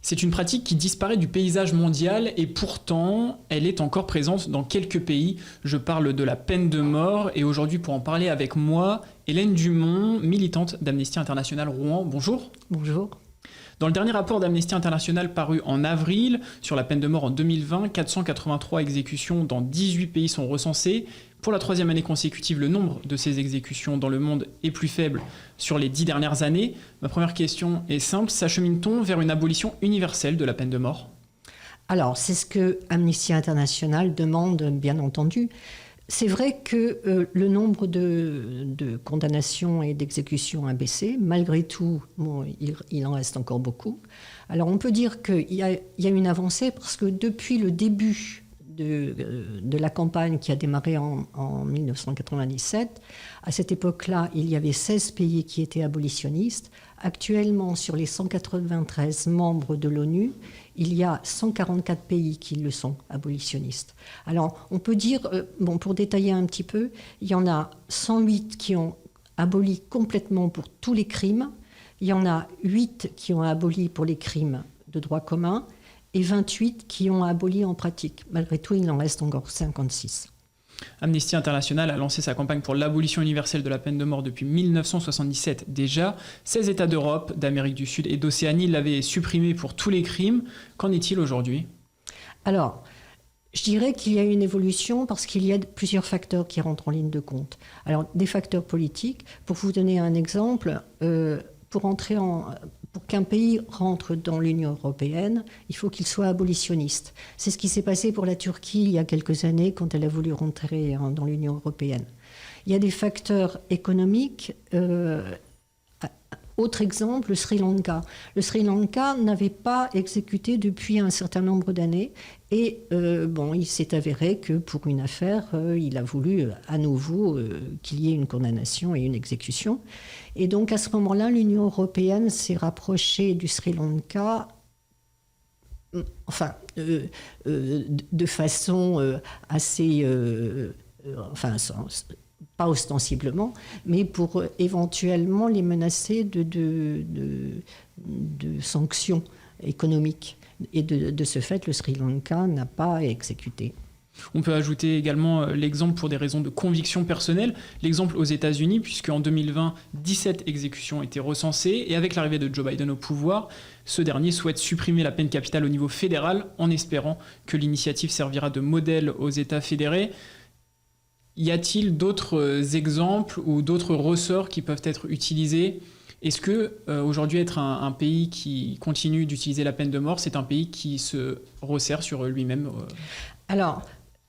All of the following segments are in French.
C'est une pratique qui disparaît du paysage mondial et pourtant, elle est encore présente dans quelques pays. Je parle de la peine de mort et aujourd'hui, pour en parler avec moi, Hélène Dumont, militante d'Amnesty International Rouen. Bonjour. Bonjour. Dans le dernier rapport d'Amnesty International paru en avril sur la peine de mort en 2020, 483 exécutions dans 18 pays sont recensées. Pour la troisième année consécutive, le nombre de ces exécutions dans le monde est plus faible sur les 10 dernières années. Ma première question est simple, s'achemine-t-on vers une abolition universelle de la peine de mort ? Alors, c'est ce que Amnesty International demande, bien entendu. C'est vrai que le nombre de condamnations et d'exécutions a baissé. Malgré tout, il en reste encore beaucoup. Alors, on peut dire qu'il y a une avancée parce que depuis le début de la campagne qui a démarré en 1997. À cette époque-là, il y avait 16 pays qui étaient abolitionnistes. Actuellement, sur les 193 membres de l'ONU, il y a 144 pays qui le sont abolitionnistes. Alors, on peut dire, pour détailler un petit peu, il y en a 108 qui ont aboli complètement pour tous les crimes. Il y en a 8 qui ont aboli pour les crimes de droit commun et 28 qui ont aboli en pratique. Malgré tout, il en reste encore 56. Amnesty International a lancé sa campagne pour l'abolition universelle de la peine de mort depuis 1977 déjà. 16 États d'Europe, d'Amérique du Sud et d'Océanie l'avaient supprimée pour tous les crimes. Qu'en est-il aujourd'hui ? Alors, je dirais qu'il y a une évolution parce qu'il y a plusieurs facteurs qui rentrent en ligne de compte. Alors, des facteurs politiques. Pour vous donner un exemple, pour qu'un pays rentre dans l'Union européenne, il faut qu'il soit abolitionniste. C'est ce qui s'est passé pour la Turquie il y a quelques années quand elle a voulu rentrer dans l'Union européenne. Il y a des facteurs économiques. Autre exemple, le Sri Lanka. Le Sri Lanka n'avait pas exécuté depuis un certain nombre d'années et il s'est avéré que pour une affaire, il a voulu à nouveau qu'il y ait une condamnation et une exécution. Et donc à ce moment-là, l'Union européenne s'est rapprochée du Sri Lanka de façon assez... pas ostensiblement, mais pour éventuellement les menacer de sanctions économiques. Et de ce fait, le Sri Lanka n'a pas exécuté. On peut ajouter également l'exemple pour des raisons de conviction personnelle, l'exemple aux États-Unis, puisque en 2020, 17 exécutions étaient recensées, et avec l'arrivée de Joe Biden au pouvoir, ce dernier souhaite supprimer la peine capitale au niveau fédéral, en espérant que l'initiative servira de modèle aux États fédérés. Y a-t-il d'autres exemples ou d'autres ressorts qui peuvent être utilisés ? Est-ce que aujourd'hui être un pays qui continue d'utiliser la peine de mort, c'est un pays qui se resserre sur lui-même ? Alors,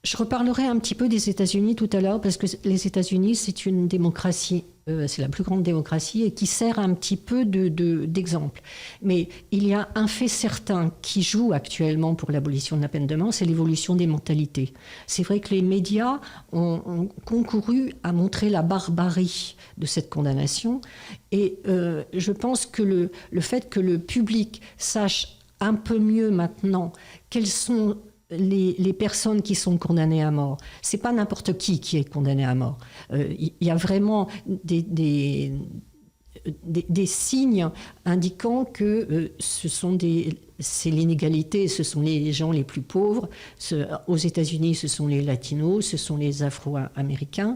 je reparlerai un petit peu des États-Unis tout à l'heure, parce que les États-Unis, c'est une démocratie, c'est la plus grande démocratie, et qui sert un petit peu d'exemple. Mais il y a un fait certain qui joue actuellement pour l'abolition de la peine de mort, c'est l'évolution des mentalités. C'est vrai que les médias ont concouru à montrer la barbarie de cette condamnation, et je pense que le fait que le public sache un peu mieux maintenant quels sont les personnes qui sont condamnées à mort. C'est pas n'importe qui est condamné à mort. Il y a vraiment des signes indiquant que c'est l'inégalité, ce sont les gens les plus pauvres. Aux États-Unis, ce sont les latinos, ce sont les afro-américains.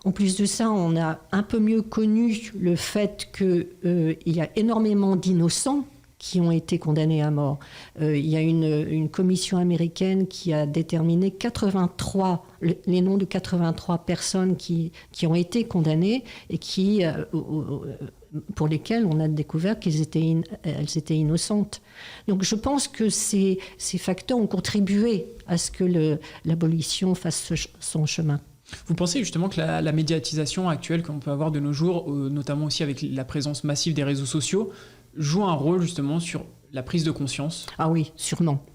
En plus de ça, on a un peu mieux connu le fait qu'il y a énormément d'innocents qui ont été condamnés à mort. Il y a une commission américaine qui a déterminé les noms de 83 personnes qui ont été condamnées et pour lesquelles on a découvert qu'elles étaient innocentes. Donc je pense que ces facteurs ont contribué à ce que l'abolition fasse son chemin. Vous pensez justement que la médiatisation actuelle qu'on peut avoir de nos jours, notamment aussi avec la présence massive des réseaux sociaux, joue un rôle justement sur la prise de conscience ? Ah oui, sûrement.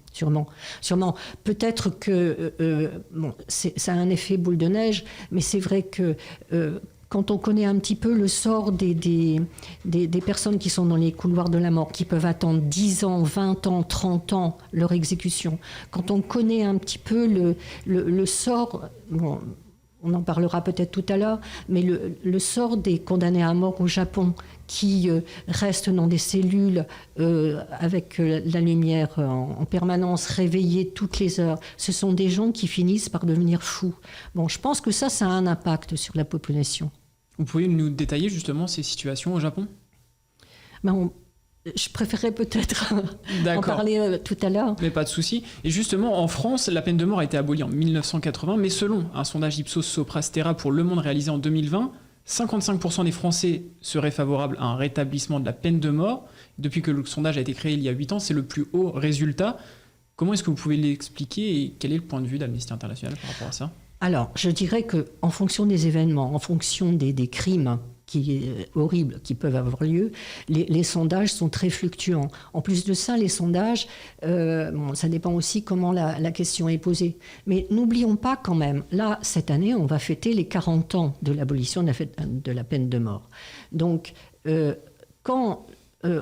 Peut-être que ça a un effet boule de neige, mais c'est vrai que quand on connaît un petit peu le sort des personnes qui sont dans les couloirs de la mort, qui peuvent attendre 10 ans, 20 ans, 30 ans leur exécution, quand on connaît un petit peu le sort... on en parlera peut-être tout à l'heure, mais le sort des condamnés à mort au Japon qui restent dans des cellules avec la lumière en permanence, réveillés toutes les heures, ce sont des gens qui finissent par devenir fous. Bon, je pense que ça a un impact sur la population. Vous pouvez nous détailler justement ces situations au Japon ? Je préférerais peut-être en parler tout à l'heure. Mais pas de souci. Et justement, en France, la peine de mort a été abolie en 1980, mais selon un sondage Ipsos Sopra Steria pour Le Monde réalisé en 2020, 55% des Français seraient favorables à un rétablissement de la peine de mort. Depuis que le sondage a été créé il y a 8 ans, c'est le plus haut résultat. Comment est-ce que vous pouvez l'expliquer et quel est le point de vue d'Amnesty International par rapport à ça ? Alors, je dirais qu'en fonction des événements, en fonction des crimes horribles qui peuvent avoir lieu, les sondages sont très fluctuants. En plus de ça, les sondages, ça dépend aussi comment la question est posée. Mais n'oublions pas quand même, là, cette année, on va fêter les 40 ans de l'abolition de la peine de mort. Donc, quand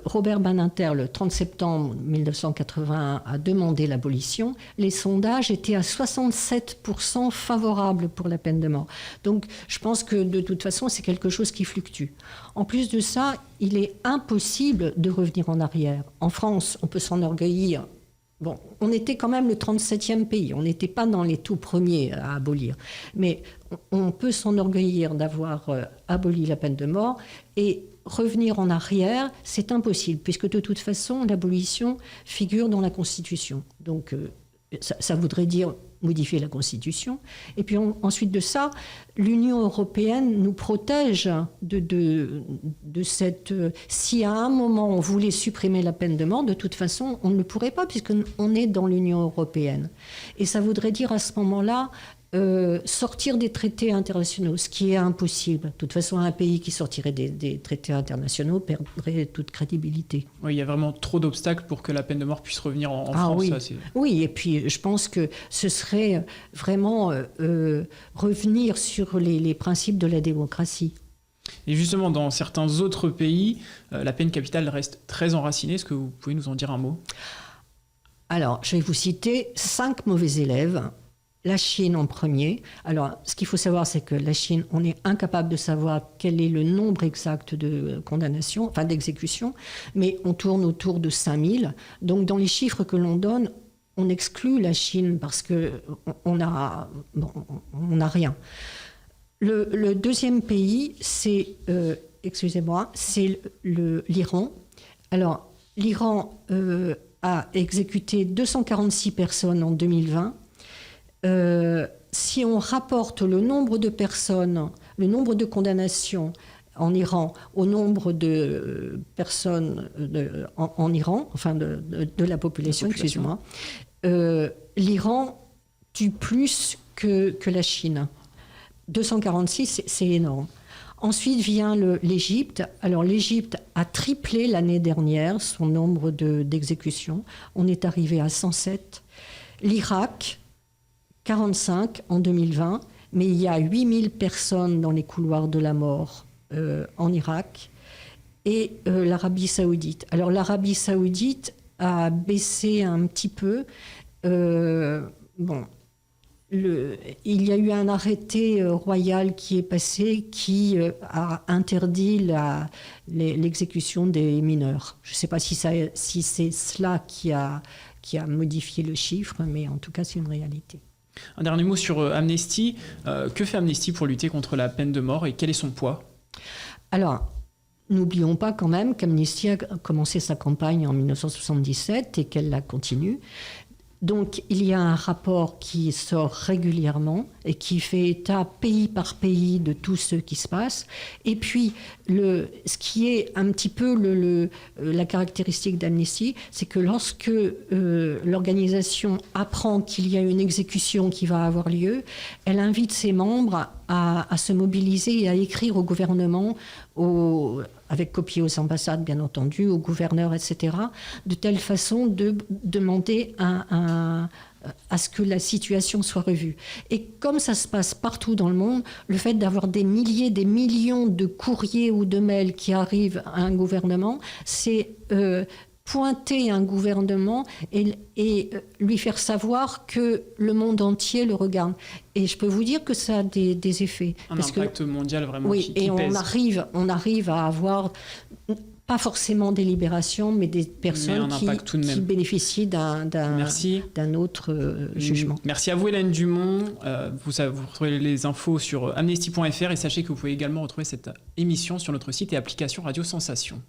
Robert Badinter, le 30 septembre 1981, a demandé l'abolition, les sondages étaient à 67% favorables pour la peine de mort. Donc je pense que de toute façon, c'est quelque chose qui fluctue. En plus de ça, il est impossible de revenir en arrière. En France, on peut s'enorgueillir. Bon, on était quand même le 37e pays, on n'était pas dans les tout premiers à abolir. Mais on peut s'enorgueillir d'avoir aboli la peine de mort et revenir en arrière, c'est impossible, puisque de toute façon, l'abolition figure dans la Constitution. Donc, ça voudrait dire modifier la Constitution. Et puis, ensuite de ça, l'Union européenne nous protège de cette... si à un moment, on voulait supprimer la peine de mort, de toute façon, on ne le pourrait pas, puisqu'on est dans l'Union européenne. Et ça voudrait dire, à ce moment-là, sortir des traités internationaux, ce qui est impossible. De toute façon, un pays qui sortirait des traités internationaux perdrait toute crédibilité. Oui, il y a vraiment trop d'obstacles pour que la peine de mort puisse revenir en France. Oui. Ça, oui, et puis je pense que ce serait vraiment revenir sur les principes de la démocratie. Et justement, dans certains autres pays, la peine capitale reste très enracinée. Est-ce que vous pouvez nous en dire un mot ? Alors, je vais vous citer 5 mauvais élèves. La Chine en premier. Alors, ce qu'il faut savoir, c'est que la Chine, on est incapable de savoir quel est le nombre exact de condamnations, enfin d'exécutions, mais on tourne autour de 5000. Donc, dans les chiffres que l'on donne, on exclut la Chine parce qu'on n'a rien. Le deuxième pays, c'est, c'est l'Iran. Alors, l'Iran a exécuté 246 personnes en 2020. Si on rapporte le nombre de personnes, le nombre de condamnations en Iran au nombre de personnes en Iran, enfin de la population, excusez-moi, l'Iran tue plus que la Chine. 246, c'est énorme. Ensuite vient l'Égypte. Alors l'Égypte a triplé l'année dernière son nombre d'exécutions. On est arrivé à 107. L'Irak, 45 en 2020, mais il y a 8000 personnes dans les couloirs de la mort en Irak. Et l'Arabie saoudite. Alors l'Arabie saoudite a baissé un petit peu. Il y a eu un arrêté royal qui est passé qui a interdit l'exécution des mineurs. Je ne sais pas si c'est cela qui a modifié le chiffre, mais en tout cas c'est une réalité. Un dernier mot sur Amnesty. Que fait Amnesty pour lutter contre la peine de mort et quel est son poids ? Alors, n'oublions pas quand même qu'Amnesty a commencé sa campagne en 1977 et qu'elle la continue. Donc, il y a un rapport qui sort régulièrement et qui fait état pays par pays de tout ce qui se passe. Et puis, ce qui est un petit peu la caractéristique d'Amnesty, c'est que lorsque l'organisation apprend qu'il y a une exécution qui va avoir lieu, elle invite ses membres à se mobiliser et à écrire au gouvernement, avec copie aux ambassades, bien entendu, aux gouverneurs, etc., de telle façon de demander à ce que la situation soit revue. Et comme ça se passe partout dans le monde, le fait d'avoir des milliers, des millions de courriers ou de mails qui arrivent à un gouvernement, c'est pointer un gouvernement et lui faire savoir que le monde entier le regarde. Et je peux vous dire que ça a des effets. Un impact mondial vraiment oui, qui et pèse. On arrive à avoir, pas forcément des libérations, mais des personnes qui bénéficient d'un autre jugement. Merci à vous, Hélène Dumont. Vous retrouvez les infos sur amnesty.fr et sachez que vous pouvez également retrouver cette émission sur notre site et application Radio Sensation.